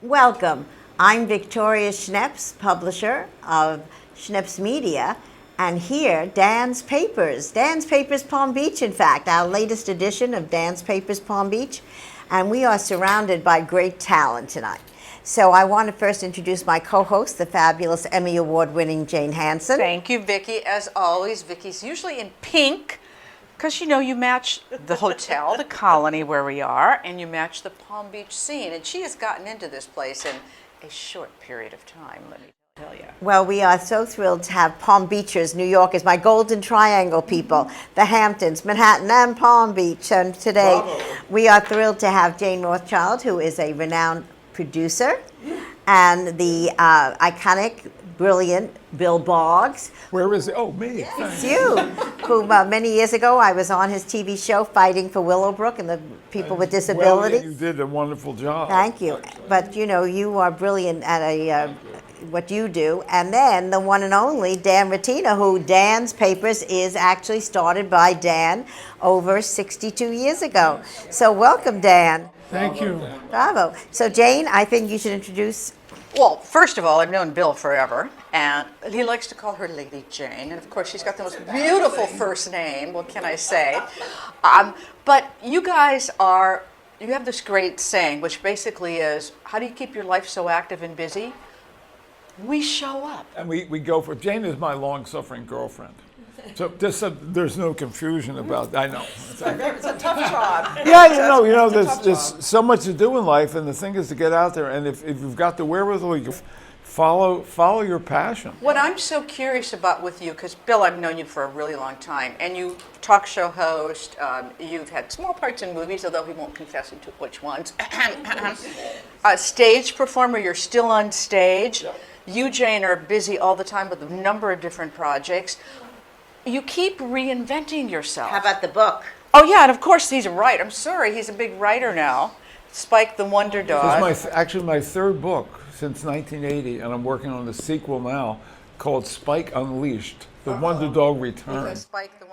Welcome. I'm Victoria Schneps, publisher of Schneps Media, and here, Dan's Papers. Dan's Papers Palm Beach, in fact, our latest edition of Dan's Papers Palm Beach, and we are surrounded by great talent tonight. So I want to first introduce my co-host, the fabulous Emmy Award-winning Jane Hanson. Thank you, Vicki. As always, Vicki's usually in pink, because you match the hotel, the Colony where we are, and you match the Palm Beach scene. And she has gotten into this place in a short period of time, let me tell you. Well, we are so thrilled to have Palm Beachers, New Yorkers, my Golden Triangle people, the Hamptons, Manhattan, and Palm Beach. And today, we are thrilled to have Jane Rothchild, who is a renowned producer, and the iconic, brilliant Bill Boggs. Where is it? Oh, me. It's you, who many years ago I was on his TV show fighting for Willowbrook and the people with disabilities. Well, you did a wonderful job. Thank you. But you are brilliant at what you do. And then the one and only Dan Rettina, who Dan's Papers is actually started by Dan over 62 years ago. So welcome, Dan. Thank you. Bravo. So Jane, I think you should introduce. Well, first of all, I've known Bill forever, and he likes to call her Lady Jane, and of course she's got the most beautiful first name, what can I say? But you guys you have this great saying, which basically is, how do you keep your life so active and busy? We show up. And we go for, Jane is my long-suffering girlfriend. So there's no confusion about that. I know. It's a tough job. Yeah, there's so much to do in life, and the thing is to get out there, and if you've got the wherewithal, you follow your passion. What I'm so curious about with you, because Bill, I've known you for a really long time, and you talk show host, you've had small parts in movies, although he won't confess into which ones. A stage performer, you're still on stage. Yep. You, Jane, are busy all the time with a number of different projects. You keep reinventing yourself. How about the book? Oh, yeah, and of course he's a writer. I'm sorry, he's a big writer now. Spike the Wonder Dog. It's actually my third book since 1980, and I'm working on the sequel now called Spike Unleashed, The Wonder Dog Returns.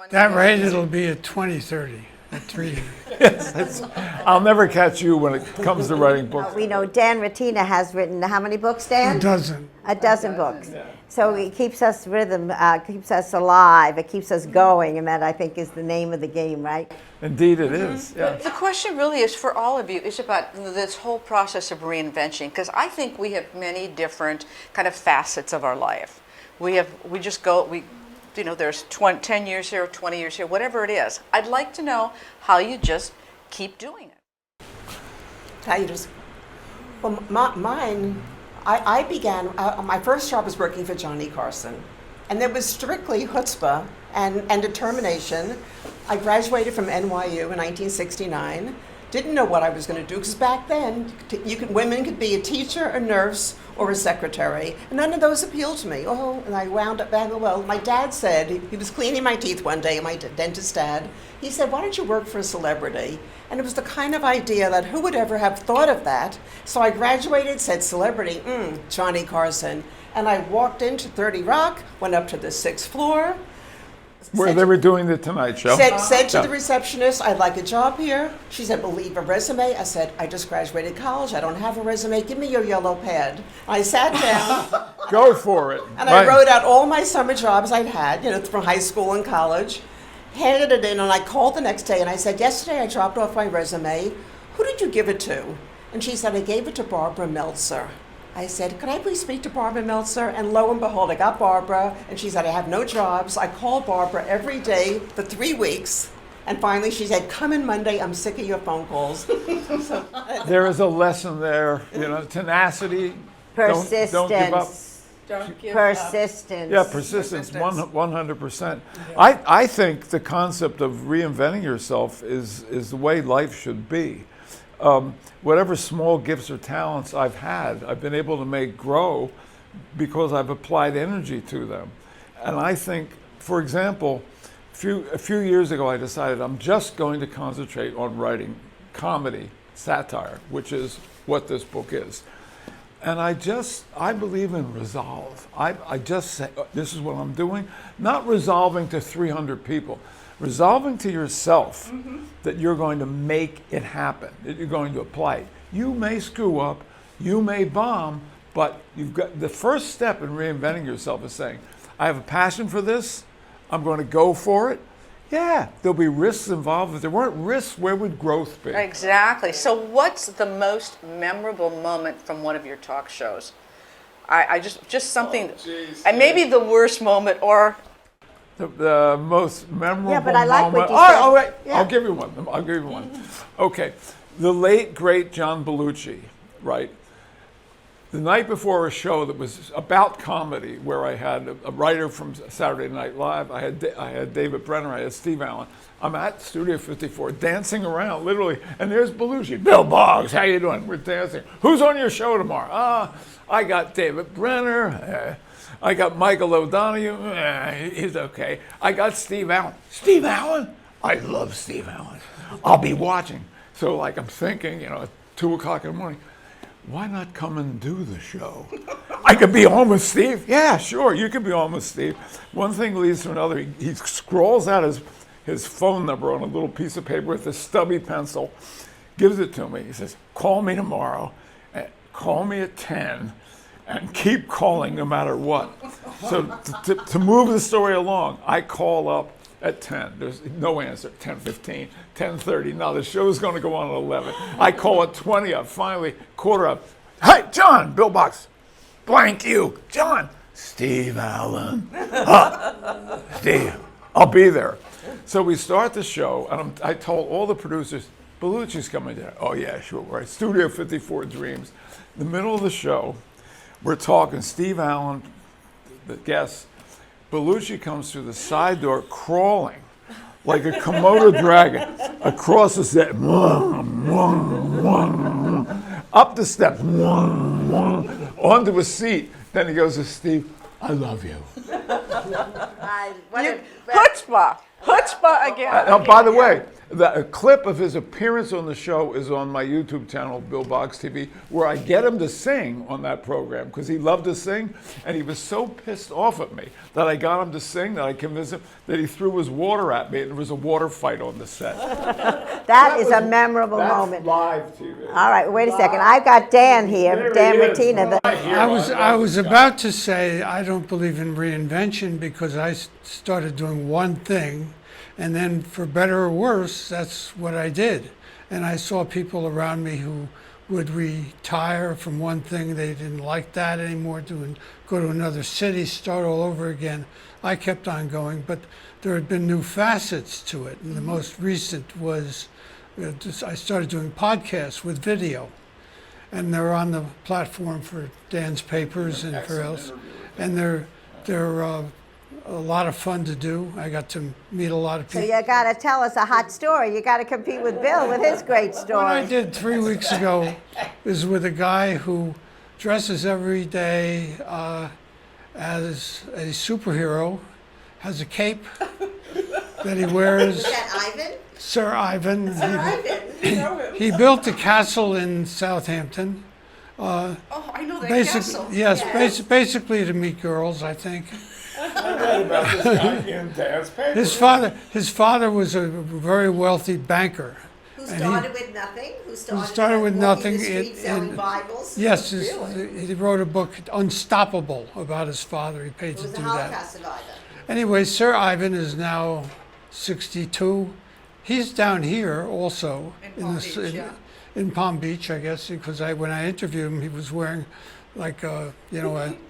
That rate, it'll be at 2030 at 3. Yes, I'll never catch you when it comes to writing books. We know Dan Rettina has written how many books, Dan? A dozen. A dozen books. So it keeps us keeps us alive, it keeps us going, and that I think is the name of the game, right? Indeed it is. Yeah. The question really is for all of you, is about this whole process of reinvention, because I think we have many different kind of facets of our life. There's 10 years here, 20 years here, whatever it is. I'd like to know how you just keep doing it. I began, my first job was working for Johnny Carson. And there was strictly chutzpah and determination. I graduated from NYU in 1969. Didn't know what I was going to do, because back then, women could be a teacher, a nurse, or a secretary. And none of those appealed to me. And I wound up back, my dad said, he was cleaning my teeth one day, my dentist dad. He said, why don't you work for a celebrity? And it was the kind of idea that who would ever have thought of that? So I graduated, said celebrity, Johnny Carson. And I walked into 30 Rock, went up to the 6th floor. Where they were doing the Tonight Show. Said to the receptionist, I'd like a job here. She said, well, leave a resume. I said, I just graduated college. I don't have a resume. Give me your yellow pad. I sat down. Go for it. And I wrote out all my summer jobs I'd had, from high school and college. Handed it in, and I called the next day, and I said, yesterday I dropped off my resume. Who did you give it to? And she said, I gave it to Barbara Meltzer. I said, could I please speak to Barbara Meltzer? And lo and behold, I got Barbara, and she said, I have no jobs. I called Barbara every day for 3 weeks, and finally she said, come in Monday, I'm sick of your phone calls. There is a lesson there, tenacity. Persistence. Don't give up. Persistence. Yeah, persistence, 100%. I think the concept of reinventing yourself is the way life should be. Whatever small gifts or talents I've had, I've been able to make grow because I've applied energy to them. And I think, for example, a few years ago I decided I'm just going to concentrate on writing comedy, satire, which is what this book is. And I believe in resolve. I just say, this is what I'm doing. Not resolving to 300 people. Resolving to yourself that you're going to make it happen, that you're going to apply it. You may screw up. You may bomb, but you've got the first step in reinventing yourself is saying, I have a passion for this. I'm going to go for it. Yeah, there'll be risks involved. If there weren't risks, where would growth be? Exactly. So what's the most memorable moment from one of your talk shows? I just something, and maybe the worst moment, or The most memorable Yeah, but I like what moment. you Oh, said. oh, wait. Yeah. I'll give you one. I'll give you one. Okay. The late, great John Belushi, right? The night before a show that was about comedy, where I had a writer from Saturday Night Live, I had David Brenner, I had Steve Allen. I'm at Studio 54, dancing around, literally, and there's Belushi. Bill Boggs, how you doing? We're dancing. Who's on your show tomorrow? I got David Brenner. I got Michael O'Donoghue. He's okay. I got Steve Allen. Steve Allen? I love Steve Allen. I'll be watching. So, like, I'm thinking, at 2 o'clock in the morning, why not come and do the show? I could be on with Steve. Yeah, sure, you could be on with Steve. One thing leads to another. He scrawls out his phone number on a little piece of paper with a stubby pencil, gives it to me. He says, call me tomorrow, call me at 10, and keep calling no matter what. So to move the story along, I call up at 10. There's no answer. 10:15, 10:30. Now the show's going to go on at 11. I call at 20 up. Finally, quarter up. Hey, John, Bill Boggs. Blank you. John. Steve Allen. Steve, I'll be there. So we start the show, and I told all the producers, Belushi's coming there. Oh, yeah, sure. We're at Studio 54 Dreams. In the middle of the show, we're talking. Steve Allen, the guest, Belushi comes through the side door crawling like a Komodo dragon across the set, up the steps, onto a seat. Then he goes to Steve, I love you. Chutzpah again. By the way, a clip of his appearance on the show is on my YouTube channel, BillBoggsTV, where I get him to sing on that program because he loved to sing, and he was so pissed off at me that I got him to sing that I convinced him that he threw his water at me, and there was a water fight on the set. That is a memorable moment. Live TV. All right, wait a second. I've got Dan here, Dan Martina. I was about to say I don't believe in reinvention because I started doing one thing, and then for better or worse, that's what I did. And I saw people around me who would retire from one thing, they didn't like that anymore, go to another city, start all over again. I kept on going, but there had been new facets to it. And the most recent was I started doing podcasts with video. And they're on the platform for Dan's Papers and for else. And they're a lot of fun to do. I got to meet a lot of So people. you got to tell us a hot story. You got to compete with Bill with his great What I story. did 3 weeks ago is with a guy who dresses every day as a superhero, has a cape that he wears. that Ivan? Sir Ivan. Ivan. He built a castle in Southampton. Oh, I know that castle. Yes, basically to meet girls, I think. His father was a very wealthy banker. Who And started with nothing? Who started with walking nothing the streets selling in- Bibles? Yes, Really? he wrote a book, Unstoppable, about his father. He paid He to was a do that. Holocaust survivor. Anyway, Sir Ivan is now 62. He's down here also In Palm Beach, yeah. in Palm Beach, I guess, because when I interviewed him, he was wearing like a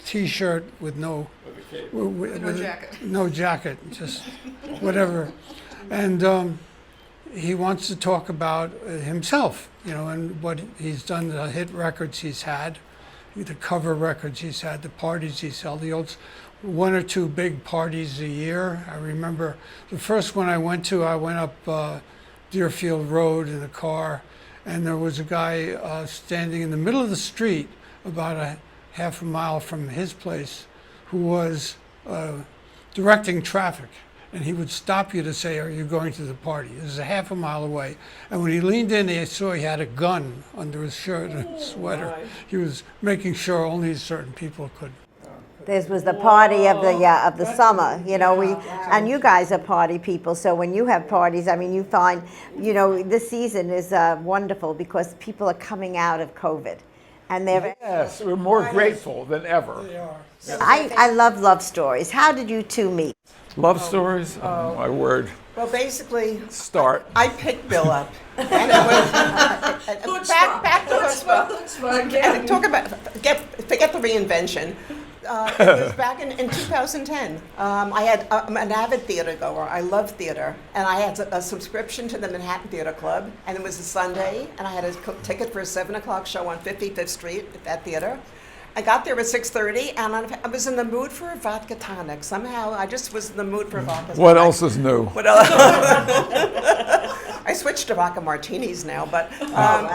T-shirt with no jacket. no jacket, just whatever. And he wants to talk about himself, and what he's done, the hit records he's had, the cover records he's had, the parties he's held. He holds 1 or 2 big parties a year. I remember the first one I went up Deerfield Road in a car, and there was a guy standing in the middle of the street about a half a mile from his place who was directing traffic. And he would stop you to say, are you going to the party? This is a half a mile away. And when he leaned in, I saw he had a gun under his shirt and his sweater. He was making sure only certain people could. This was the party of the summer, and you guys are party people. So when you have parties, I mean, you find, this season is wonderful because people are coming out of COVID. And they're, Yes, we're more grateful than ever. They are. I love love stories. How did you two meet? Love stories? Oh, my word. Well, basically, Start. I picked Bill up. And it was back to chutzpah. And talk about forget the reinvention. It was back in 2010. I'm an avid theater goer. I love theater, and I had a subscription to the Manhattan Theater Club. And it was a Sunday, and I had a ticket for a 7:00 show on 55th Street at that theater. I got there at 6:30, and I was in the mood for a vodka tonic. Somehow, I just was in the mood for a vodka tonic. What else is new? What else? I switched to vodka martinis now, but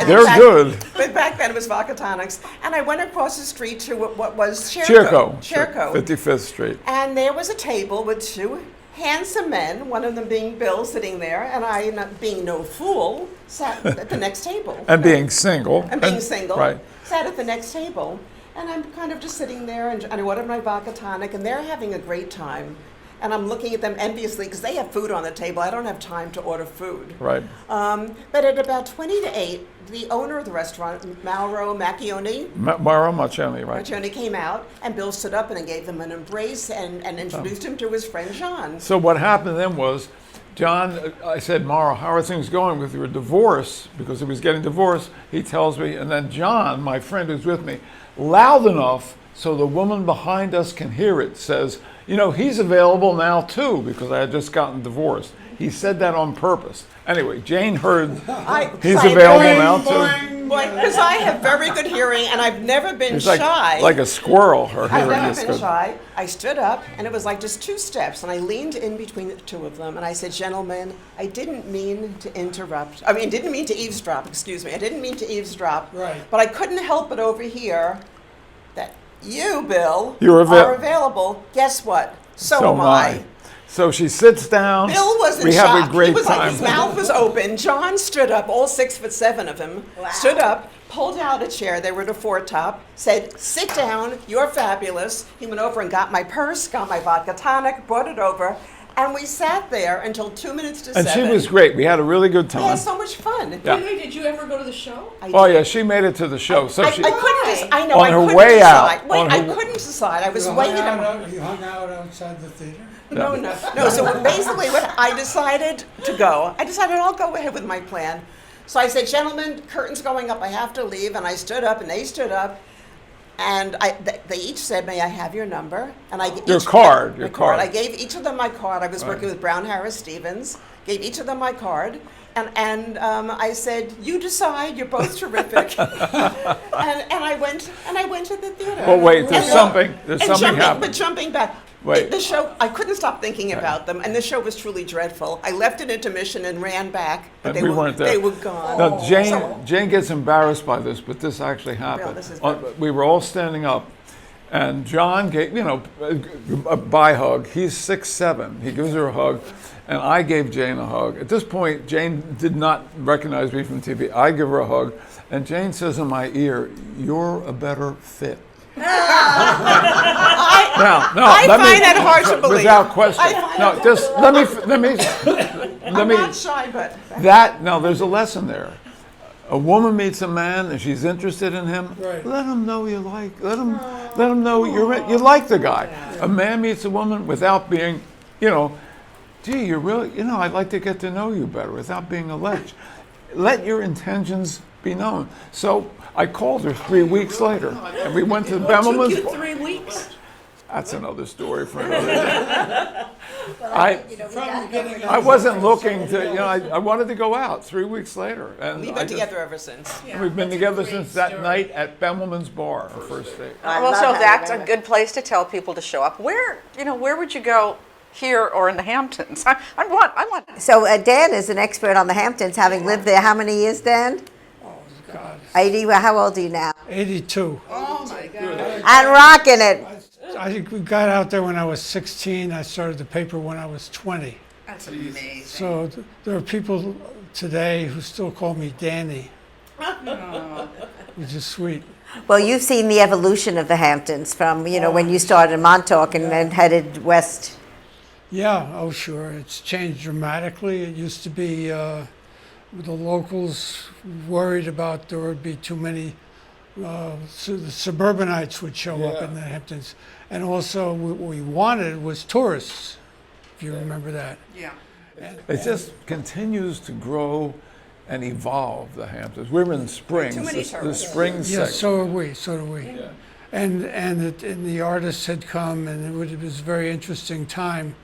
They're good. But back then it was vodka tonics, and I went across the street to what was Cherco. 55th Street. And there was a table with two handsome men, one of them being Bill, sitting there, and I, not being no fool, sat at the next table. And being single. And being single, Right. sat at the next table. And I'm kind of just sitting there, and I ordered my vodka tonic, and they're having a great time. And I'm looking at them enviously because they have food on the table. I don't have time to order food. Right. But at about 20 to 8, the owner of the restaurant, Mauro Macchioni, Mara Macchioni, right. Macchioni came out, and Bill stood up and gave them an embrace and introduced him to his friend John. So what happened then was, John, I said, Mara, how are things going with your divorce? Because he was getting divorced. He tells me, and then John, my friend who's with me, loud enough so the woman behind us can hear it, says, you know, he's available now too, because I had just gotten divorced. He said that on purpose. Anyway, Jane heard he's available now too. Because I have very good hearing, and I've never been It's shy. like a squirrel, her I've hearing never is been good. shy. I stood up, and it was like just 2 steps, and I leaned in between the two of them, and I said, gentlemen, I didn't mean to interrupt. I mean, didn't mean to eavesdrop, excuse me. I didn't mean to eavesdrop. Right. But I couldn't help but overhear that you, Bill, You're are available. Guess what? So am I. So she sits down. Bill was in we shock. have a great He was time. like, his mouth was open. John stood up, all 6'7" of him, stood up, pulled out a chair. They were at a four-top, said, sit down, you're fabulous. He went over and got my purse, got my vodka tonic, brought it over, and we sat there until 2 minutes to And 7. she was great. We had a really good We time. had so much fun. Yeah. Did you ever go to the show? Oh yeah, she made it to the show. So I she, couldn't. I know. On I her couldn't way decide. out, Wait, on I her- couldn't decide. I was You waiting. hung out outside the theater? No. So basically, what I decided to go. I decided I'll go ahead with my plan. So I said, gentlemen, curtain's going up. I have to leave. And I stood up, and they stood up, and they each said, "May I have your number?" And I Your card. I gave each of them my card. I was working with Brown Harris Stevens. Gave each of them my card. And I said, "You decide. You're both terrific." and I went to the theater. Well, wait. There's And something. There's and something jumping, happened. But jumping back, Wait. the show, I couldn't stop thinking about them, and the show was truly dreadful. I left at intermission and ran back, but And we weren't there. They were gone. Now, Jane gets embarrassed by this, but this actually happened. this is We were all standing up, and John gave, a bye hug. He's 6'7". He gives her a hug, and I gave Jane a hug. At this point, Jane did not recognize me from TV. I give her a hug, and Jane says in my ear, "You're a better fit." I find that hard to believe. Without question. No, just let me. I'm not shy, but There's a lesson there. A woman meets a man and she's interested in him. Right. Let him know you like. Let him know you like the guy. A man meets a woman without being, gee, you're really, I'd like to get to know you better without being a lech. Let your intentions be known. So I called her 3 weeks later, and we went to Bemelman's. Took you 3 weeks. That's another story for another day. I wasn't looking to, I wanted to go out 3 weeks later. And we've been together ever since. We've been together since that night at Bemelman's Bar, our first date. Well, so that's a good place to tell people to show up. Where would you go here or in the Hamptons? I want. So Dan is an expert on the Hamptons, having lived there. How many years, Dan? God. 80. Well, how old are you now? 82. Oh my God. And rocking it. I got out there when I was 16. I started the paper when I was 20. That's amazing. So there are people today who still call me Danny, which is sweet. Well, you've seen the evolution of the Hamptons from, when you started in Montauk and then headed west. Yeah, oh sure. It's changed dramatically. It used to be the locals worried about there would be too many so the suburbanites would show up in the Hamptons. And also what we wanted was tourists, if you remember that. Yeah. It just continues to grow and evolve, the Hamptons. We're in Springs, the Springs Yeah, section. so are we, so do we. Yeah. And the artists had come, and it was a very interesting time.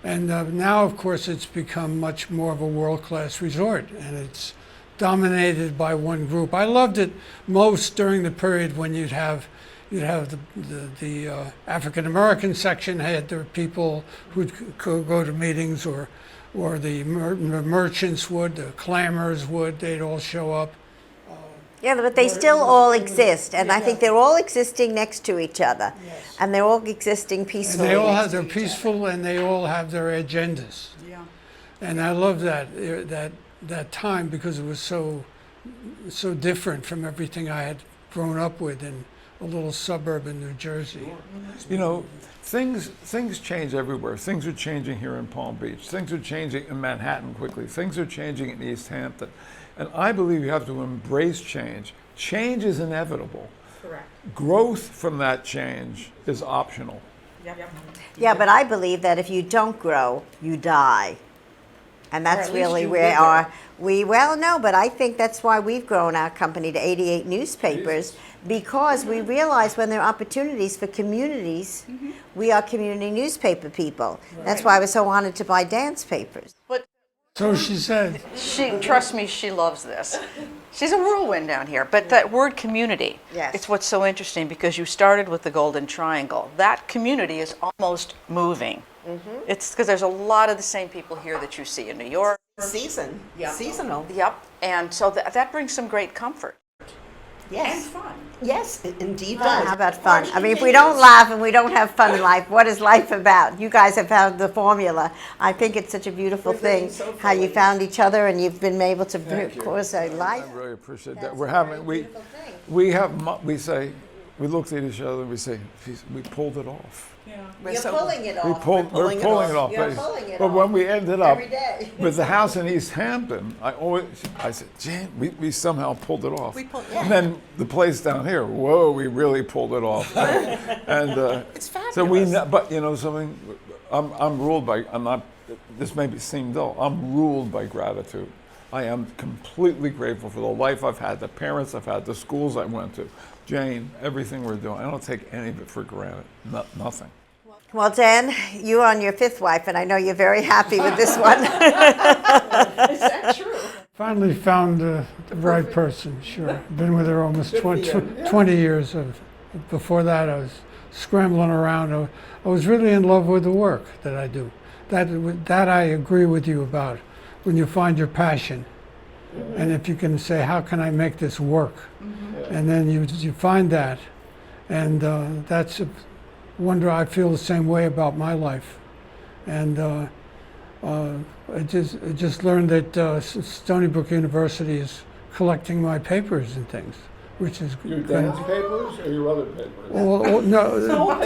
And now, of course, it's become much more of a world-class resort, and it's dominated by one group. I loved it most during the period when you'd have the African American section had their people who'd go to meetings, or the merchants would, the clammers would, they'd all show up. Yeah, but they still all exist, and I think they're all existing next to each other, and they're all existing And peacefully. they all have, they're peaceful, and they all have their agendas. Yeah. And I love that time because it was so different from everything I had grown up with in a little suburb in New Jersey. You know, things change everywhere. Things are changing here in Palm Beach. Things are changing in Manhattan quickly. Things are changing in East Hampton. And I believe you have to embrace change. Change is inevitable. Correct. Growth from that change is optional. Yeah, but I believe that if you don't grow, you die. And that's at least really you where wither. well, no, but I think that's why we've grown our company to 88 newspapers, because we realize when there are opportunities for communities, we are community newspaper people. That's why I was so honored to buy dance papers. But So she said, trust me, she loves this. She's a whirlwind down here. But that word community, Yes. it's what's so interesting because you started with the Golden Triangle. That community is almost moving. It's because there's a lot of the same people here that you see in New York. Seasonal. Yep. And so that brings some great comfort. Yes. fun. Yes, it indeed How does. about fun? I mean, if we don't laugh and we don't have fun in life, what is life about? You guys have found the formula. I think it's such a beautiful thing how you found each other and you've been able to, of course, a life. I really appreciate that. That's We're a having, very we, beautiful thing. we have, we say, we looked at each other and we say, "Geez, we pulled it off. You're pulling it We off pulled, we're pulling it pulling it off. off. You're but- pulling it But when off we ended up every day. with the house in East Hampton, I said, Jane, we somehow pulled it off. And then the place down here, whoa, we really pulled it off. And It's so we, fabulous. but you know something, I'm ruled by, I'm not, this may seem dull, I'm ruled by gratitude. I am completely grateful for the life I've had, the parents I've had, the schools I went to, Jane, everything we're doing. I don't take any of it for granted, nothing. Well, Dan, you're on your fifth wife, and I know you're very happy with this one. Is that true? finally found the right person, sure. Been with her almost 20 years. Before that, I was scrambling around. I was really in love with the work that I do. That I agree with you about, when you find your passion. And if you can say, how can I make this work? And then you find that. And that's a wonder. I feel the same way about my life. And I just learned that Stony Brook University is collecting my papers and things, which is Your good. dance papers or your other papers? Well, no,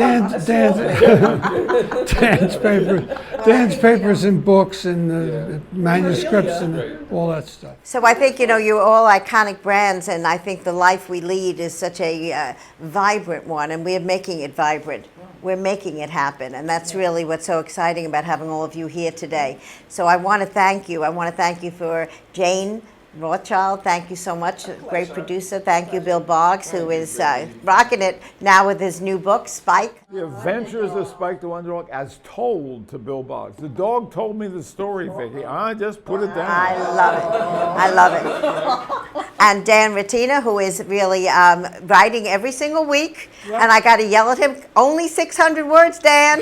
dance papers and books and manuscripts and all that stuff. So I think, you're all iconic brands, and I think the life we lead is such a vibrant one, and we're making it vibrant. We're making it happen, and that's really what's so exciting about having all of you here today. So I want to thank you. I want to thank you for Jane Rothchild. Thank you so much, great producer. Thank you, Bill Boggs, who is rocking it now with his new book, Spike. The Adventures of Spike the Wonder Dog, as told to Bill Boggs. The dog told me the story, Vicki. I just put it down. I love it. I love it. And Dan Rettina, who is really writing every single week. And I got to yell at him, only 600 words, Dan,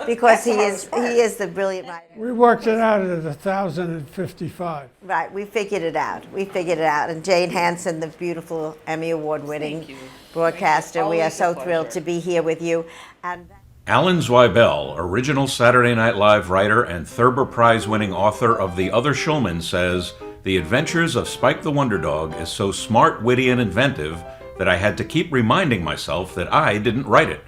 because he is the brilliant writer. We worked it out at 1,055. Right, we figured it out. And Jane Hanson, the beautiful Emmy Award-winning broadcaster, we are Always a so thrilled pleasure. to be here with you. And Alan Zweibel, original Saturday Night Live writer and Thurber Prize-winning author of The Other Showman, says, "The Adventures of Spike the Wonder Dog is so smart, witty, and inventive that I had to keep reminding myself that I didn't write it.